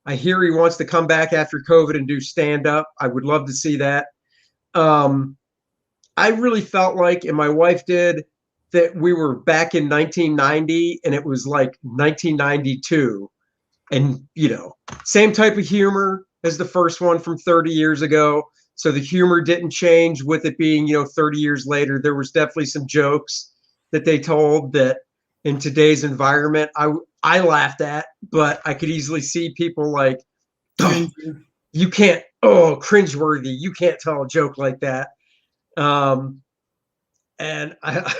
I hear he wants to come back after COVID and do stand-up. I would love to see that. I really felt like, and my wife did, that we were back in 1990 and it was like 1992. And, same type of humor as the first one from 30 years ago. So the humor didn't change with it being, 30 years later. There was definitely some jokes that they told that in today's environment, I laughed at, but I could easily see people like, oh, you can't, cringeworthy. You can't tell a joke like that. And I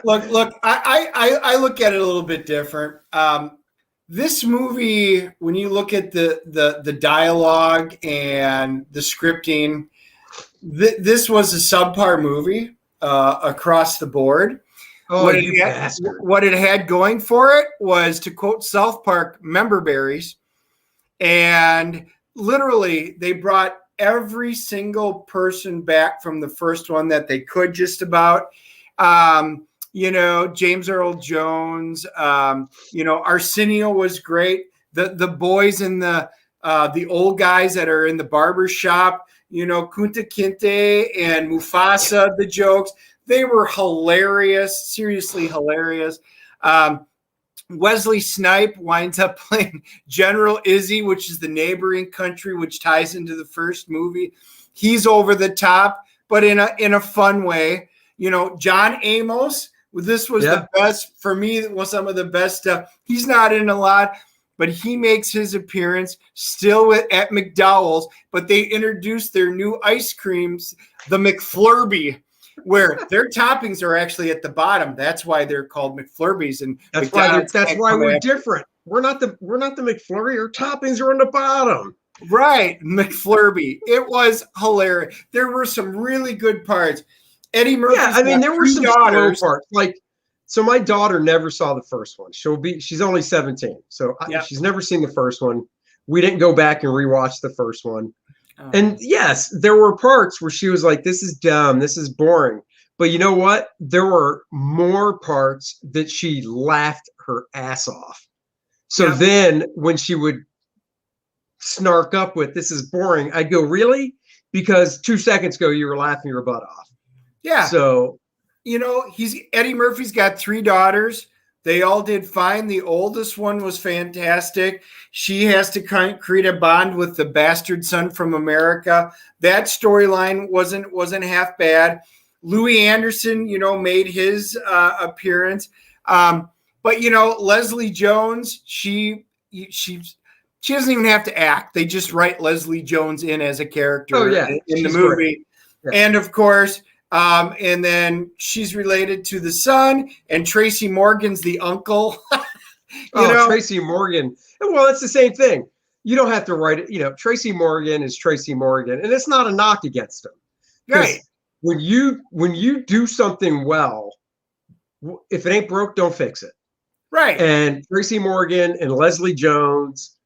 look, I look at it a little bit different. This movie, when you look at the dialogue and the scripting, this was a subpar movie across the board. Oh, what it had going for it was, to quote South Park, member berries. And literally, they brought every single person back from the first one that they could, just about. James Earl Jones, Arsenio was great. The boys and the old guys that are in the barber shop, Kunta Kinte and Mufasa, the jokes, they were hilarious, seriously hilarious. Wesley Snipes winds up playing General Izzy, which is the neighboring country, which ties into the first movie. He's over the top, but in a fun way. John Amos, this was the best for me. It was some of the best stuff. He's not in a lot, but he makes his appearance still at McDowell's. But they introduced their new ice creams, the McFlurby. where their toppings are actually at the bottom. That's why they're called McFlurbies. And That's McDonald's why can't come we're after. different. We're not the McFlurry. Our toppings are on the bottom. Right, McFlurby. It was hilarious. There were some really good parts. Eddie Murphy's Yeah, I mean, there were some daughters. slow parts. Like, so my daughter never saw the first one. She's only 17, so she's never seen the first one. We didn't go back and rewatch the first one. And yes, there were parts where she was like, "This is dumb. This is boring." But you know what? There were more parts that she laughed her ass off. So then when she would snark up with, "This is boring," I'd go, "Really?" Because 2 seconds ago you were laughing your butt off. Yeah. So, Eddie Murphy's got 3 daughters. They all did fine. The oldest one was fantastic. She has to create a bond with the bastard son from America. That storyline wasn't half bad. Louis Anderson, made his appearance. But Leslie Jones, she doesn't even have to act. They just write Leslie Jones in as a character in the movie. Yeah. And of course, and then she's related to the son, and Tracy Morgan's the uncle. Tracy Morgan. Well, it's the same thing. You don't have to write it. Tracy Morgan is Tracy Morgan, and it's not a knock against him. Right. When you do something well, if it ain't broke, don't fix it. Right. And Tracy Morgan and Leslie Jones,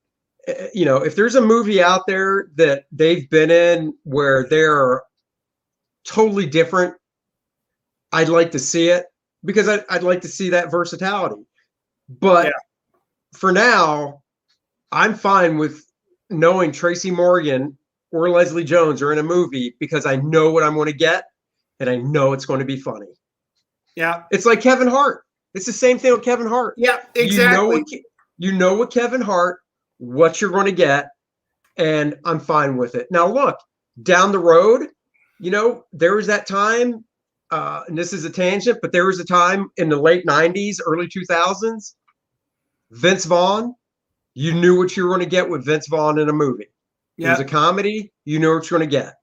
if there's a movie out there that they've been in where they're totally different, I'd like to see it, because I'd like to see that versatility. But for now, I'm fine with knowing Tracy Morgan or Leslie Jones are in a movie, because I know what I'm going to get, and I know it's going to be funny. Yeah. It's like Kevin Hart. It's the same thing with Kevin Hart. Yeah, exactly. You know what Kevin Hart, what you're going to get, and I'm fine with it. Now, look, down the road, there was that time, and this is a tangent, but there was a time in the late 90s, early 2000s, Vince Vaughn, you knew what you were going to get with Vince Vaughn in a movie. It was a comedy, you knew what you're going to get.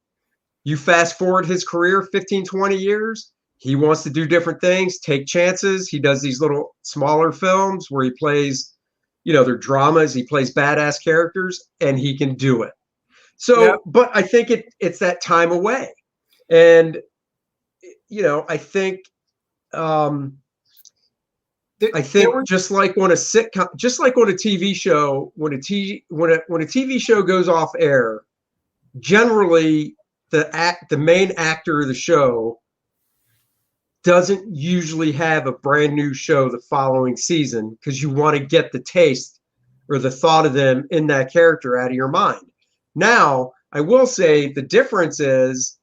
You fast forward his career 15, 20 years, he wants to do different things, take chances. He does these little smaller films where he plays, they're dramas, he plays badass characters, and he can do it. So, but I think it's that time away. And, I think just like on a sitcom, just like on a TV show, when a TV show goes off air, generally the main actor of the show doesn't usually have a brand new show the following season, because you want to get the taste or the thought of them in that character out of your mind. Now, I will say the difference is,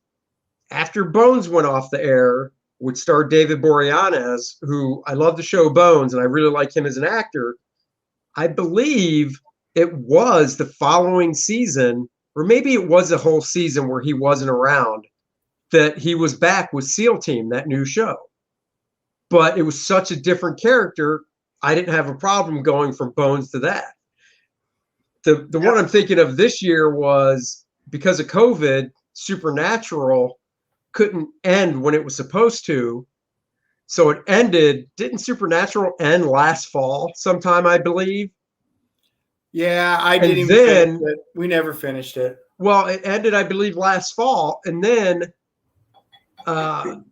after Bones went off the air, which starred David Boreanaz, who I love the show Bones, and I really like him as an actor, I believe it was the following season, or maybe it was a whole season where he wasn't around, that he was back with SEAL Team, that new show. But it was such a different character, I didn't have a problem going from Bones to that. The one I'm thinking of this year was, because of COVID, Supernatural couldn't end when it was supposed to. So it ended. Didn't Supernatural end last fall sometime, I believe? Yeah, I didn't even finish it. We never finished it. Well, it ended, I believe, last fall. And then, oh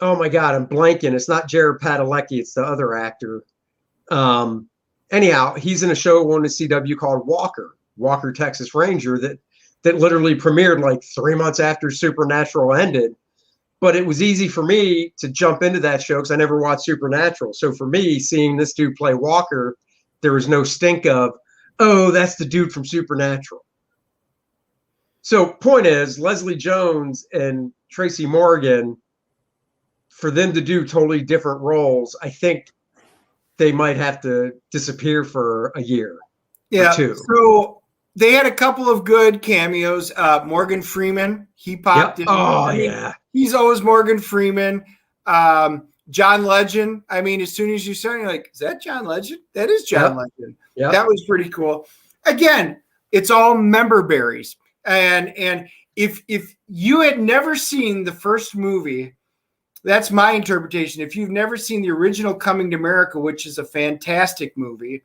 my God, I'm blanking. It's not Jared Padalecki. It's the other actor. Anyhow, he's in a show on the CW called Walker, Texas Ranger, that literally premiered like 3 months after Supernatural ended. But it was easy for me to jump into that show because I never watched Supernatural. So for me, seeing this dude play Walker, there was no stink of, oh, that's the dude from Supernatural. So point is, Leslie Jones and Tracy Morgan, for them to do totally different roles, I think they might have to disappear for a year or two. So they had a couple of good cameos. Morgan Freeman, he popped in. Oh, yeah. He's always Morgan Freeman. John Legend. I mean, as soon as you saw it, you're like, is that John Legend? That is John Legend. That was pretty cool. Again, it's all member berries. And if you had never seen the first movie, that's my interpretation. If you've never seen the original Coming to America, which is a fantastic movie,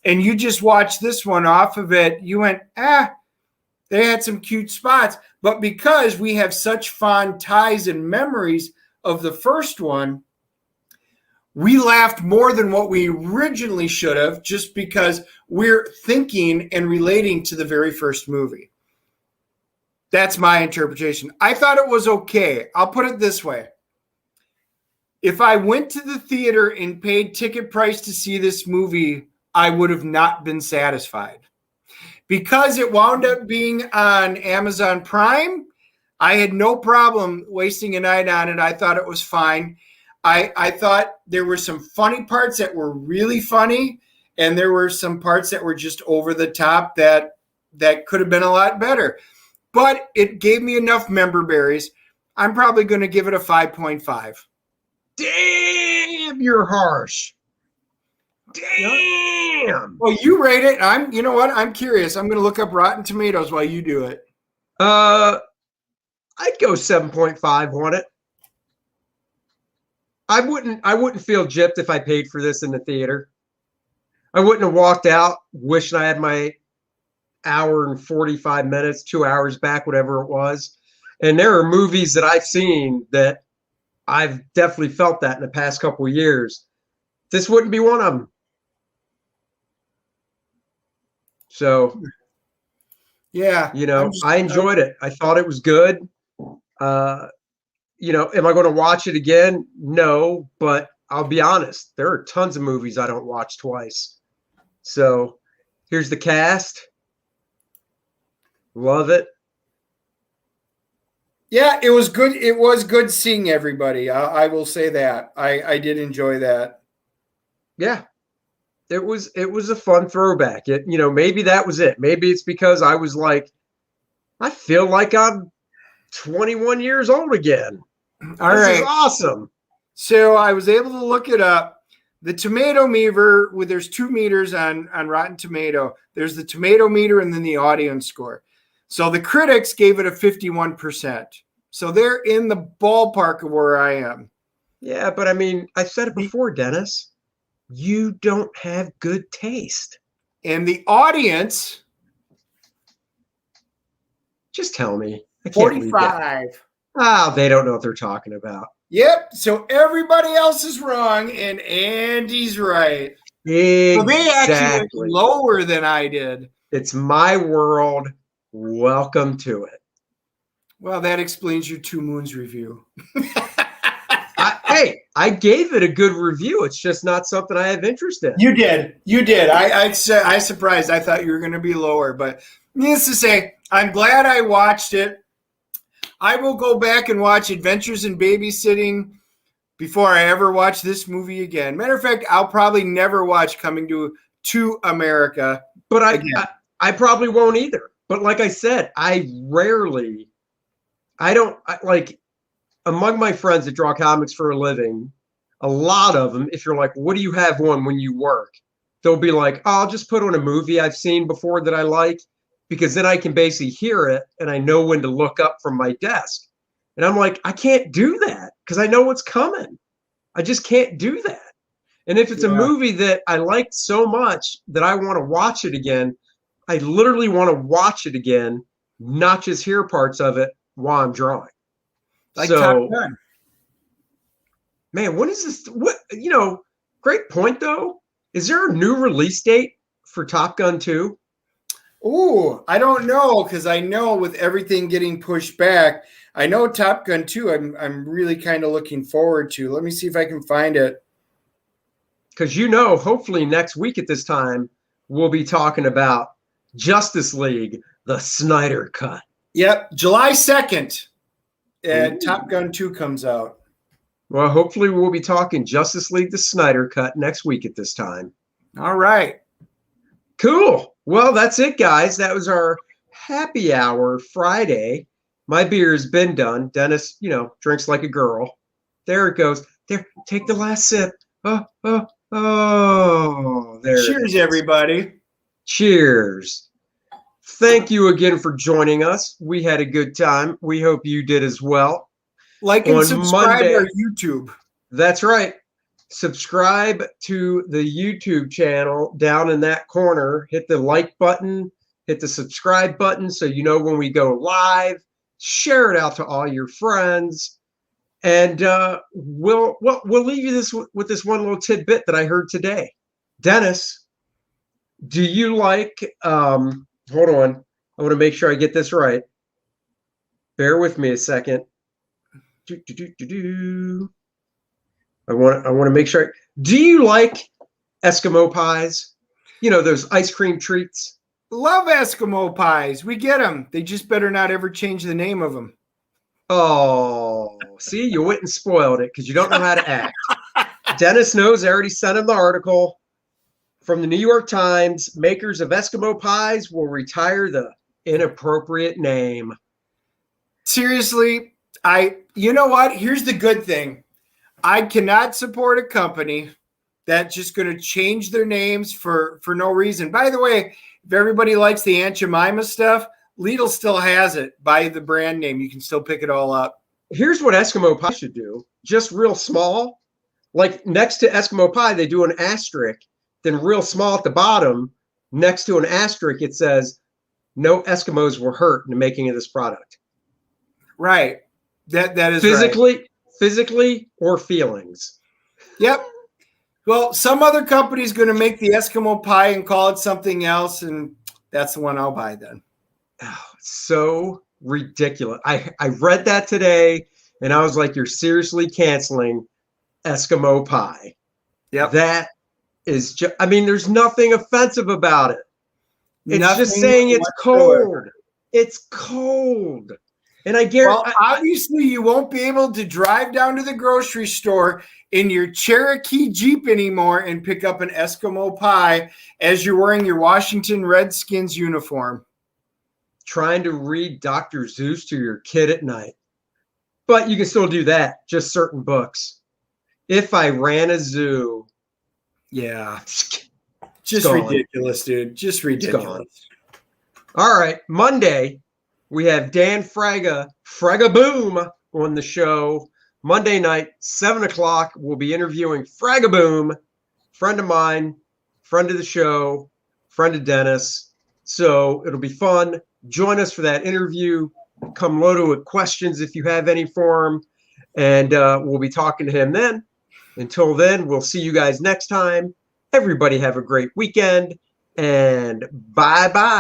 and you just watched this one off of it, you went, they had some cute spots. But because we have such fond ties and memories of the first one, we laughed more than what we originally should have, just because we're thinking and relating to the very first movie. That's my interpretation. I thought it was okay. I'll put it this way. If I went to the theater and paid ticket price to see this movie, I would have not been satisfied. Because it wound up being on Amazon Prime, I had no problem wasting a night on it. I thought it was fine. I thought there were some funny parts that were really funny, and there were some parts that were just over the top that could have been a lot better. But it gave me enough member berries. I'm probably going to give it a 5.5. Damn, you're harsh. Damn. Well, you rate it. You know what? I'm curious. I'm going to look up Rotten Tomatoes while you do it. I'd go 7.5 on it. I wouldn't feel gypped if I paid for this in the theater. I wouldn't have walked out wishing I had my hour and 45 minutes, 2 hours back, whatever it was. And there are movies that I've seen that I've definitely felt that in the past couple of years. This wouldn't be one of them. So, yeah, I enjoyed it. I thought it was good. Am I going to watch it again? No, but I'll be honest. There are tons of movies I don't watch twice. So here's the cast. Love it. Yeah, it was good. It was good seeing everybody. I will say that. I did enjoy that. Yeah. It was a fun throwback. Maybe that was it. Maybe it's because I was like, I feel like I'm 21 years old again. This is awesome. So I was able to look it up. The tomato meter, there's 2 meters on Rotten Tomato. There's the tomato meter and then the audience score. So the critics gave it a 51%. So they're in the ballpark of where I am. Yeah, but I mean, I said it before, Dennis. You don't have good taste. And the audience, just tell me. 45. Oh, they don't know what they're talking about. Yep. So everybody else is wrong and Andy's right. Exactly. So they actually went lower than I did. It's my world. Welcome to it. Well, that explains your 2 Moons review. I gave it a good review. It's just not something I have interest in. You did. I surprised. I thought you were going to be lower, but needless to say, I'm glad I watched it. I will go back and watch Adventures in Babysitting before I ever watch this movie again. Matter of fact, I'll probably never watch Coming to America. But I probably won't either. But like I said, among my friends that draw comics for a living, a lot of them, if you're like, what do you have on when you work? They'll be like, oh, I'll just put on a movie I've seen before that I like, because then I can basically hear it and I know when to look up from my desk. And I'm like, I can't do that because I know what's coming. I just can't do that. And if it's a movie that I liked so much that I want to watch it again, I literally want to watch it again, not just hear parts of it while I'm drawing. Like Top Gun. Man, what is this? Great point, though. Is there a new release date for Top Gun 2? Ooh, I don't know, because I know with everything getting pushed back, I know Top Gun 2 I'm really kind of looking forward to. Let me see if I can find it. Because hopefully next week at this time, we'll be talking about Justice League, the Snyder Cut. Yep, July 2nd. Top Gun 2 comes out. Well, hopefully we'll be talking Justice League, the Snyder Cut next week at this time. All right. Cool. Well, that's it, guys. That was our happy hour Friday. My beer has been done. Dennis, drinks like a girl. There it goes. There, take the last sip. Oh, there. Cheers, everybody. Cheers. Thank you again for joining us. We had a good time. We hope you did as well. Like and On subscribe Monday, our YouTube. That's right. Subscribe to the YouTube channel down in that corner. Hit the like button, hit the subscribe button so you know when we go live. Share it out to all your friends. And we'll leave you with this one little tidbit that I heard today. Dennis, do you like hold on. I want to make sure I get this right. Bear with me a second. I want to make sure. Do you like Eskimo pies? You know, those ice cream treats? Love Eskimo pies. We get them. They just better not ever change the name of them. Oh, see, you went and spoiled it because you don't know how to act. Dennis knows. I already sent him the article from the New York Times. Makers of Eskimo pies will retire the inappropriate name. Seriously, you know what? Here's the good thing. I cannot support a company that's just going to change their names for no reason. By the way, if everybody likes the Aunt Jemima stuff, Lidl still has it by the brand name. You can still pick it all up. Here's what Eskimo pie should do. Just real small. Like next to Eskimo pie, they do an asterisk. Then real small at the bottom, next to an asterisk, it says, no Eskimos were hurt in the making of this product. Right. That is physically or feelings. Yep. Well, some other company's going to make the Eskimo pie and call it something else, and that's the one I'll buy then. Oh, so ridiculous. I read that today, and I was like, you're seriously canceling Eskimo pie. Yep. That is just, I mean, there's nothing offensive about it. It's just saying it's cold. It's cold. And I guarantee. Well, obviously, you won't be able to drive down to the grocery store in your Cherokee Jeep anymore and pick up an Eskimo pie as you're wearing your Washington Redskins uniform. Trying to read Dr. Seuss to your kid at night. But you can still do that, just certain books. If I Ran a Zoo. Yeah. Just ridiculous, dude. Just ridiculous. All right. Monday, we have Dan Fraga Boom on the show. Monday night, 7 o'clock. We'll be interviewing Fraga Boom, friend of mine, friend of the show, friend of Dennis. So it'll be fun. Join us for that interview. Come loaded with questions if you have any for him. And we'll be talking to him then. Until then, we'll see you guys next time. Everybody have a great weekend. And bye-bye.